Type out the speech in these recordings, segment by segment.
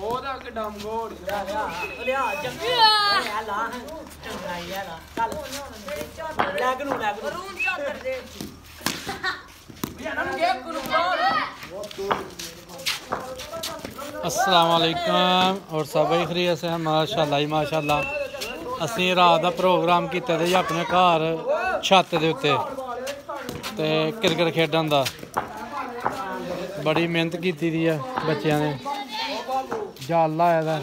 ਉਹਦਾ ਕਿ ਡਮ ਗੋੜ ਲਿਆ ਜੰਗੀ ਆ ਲਾ ਚੰਗਾ ਹੀ ਆ ਲਾ ਚੱਲ ਲੱਗ ਨੂੰ ਰੂਮ ਚਾਦਰ ਦੇ ਇਹਨਾਂ ਨੂੰ ਗੇਪ ਨੂੰ अस्सलाम वालेकुम और सब खैरियत से हैं माशाल्लाह ही माशाल्लाह। असीं रात दा प्रोग्राम कीते ते अपने घर छत दे उत्ते ते क्रिकेट खेडन दा बड़ी मेहनत कीती दी है बच्चों ने जाल लाया दा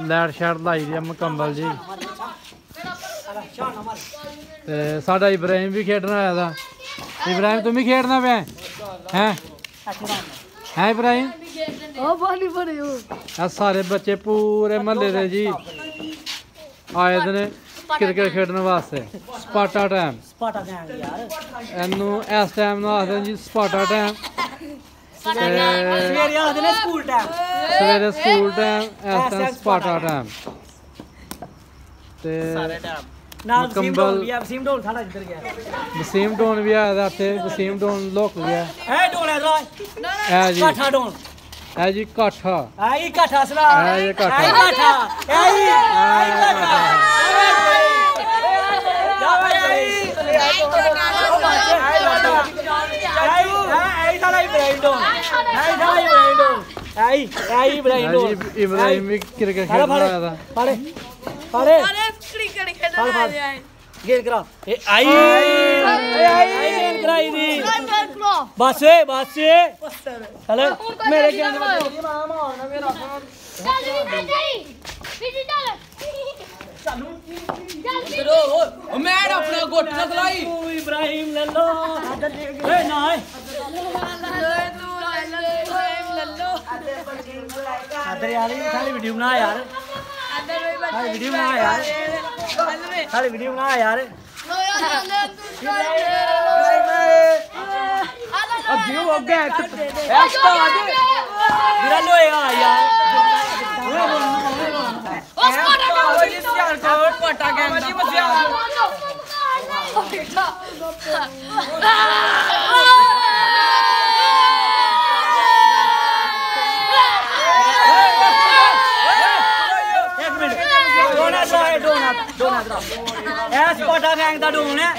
लाइट शाइट लाई दी मुकम्मल जी। ते साडा इब्राहिम भी खेडना आया था। इब्राहिम तुम भी खेडना पे हैं इब्राहिम? सारे बच्चे पूरे महल्ले दे जी आए ने क्रिकेट खेडने वास्ते। स्पाटा टाइम इनू इस टाइम नूं आखदे जी स्पाटा टाइम। सवेरे स्कूल टाइम इस टाइम स्पाटा टाइम ते मुकम्मल। वसीम डोन भी आया था इत्थे। वसीम डोन लुक गया है जी। है जी काठा इब्राहिम भी क्रिकेट खेलने आया था। बस मेरे मैं अपना गुट न खलाई इब्राहिम ले लो ना वीडियो बना यार वीडियो बना यार स्पाटा गैंग दा डोन है।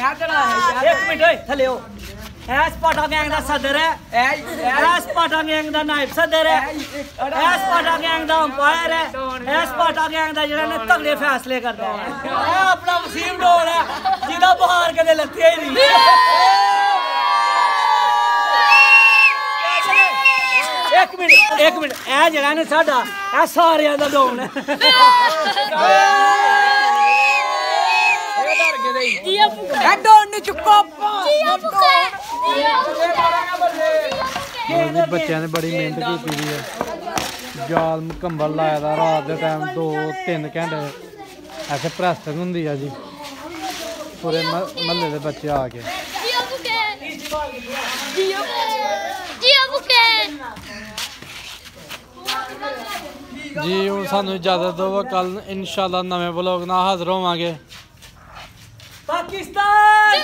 एक मिनट थले हो स्पाटा गैंग दा सदर है। स्पाटा गैंग दा नायब सदर है। स्पाटा गैंग दा अंपायर है। स्पाटा गैंग दा जेड़ा ने तगड़े फैसले करदा है। अपना वसीम डोन है जिदा बाहर कदे लत्थिया ही नहीं। एक मिनट ए जेड़ा ने साडा ए सारियां दा डोन है। बच्चों ने बड़ी मेहनत की है। जाल मुकम्मल लाया था रात के टाइम 2-3 घंटे ऐसे प्रैस्टिंग होंगी है जी। पूरे महल्ले के बच्चे आके जी हूँ सानू इजाजत दो। कल इंशाल्लाह नवे ब्लॉग नाल हाजिर होवांगे। पाकिस्तान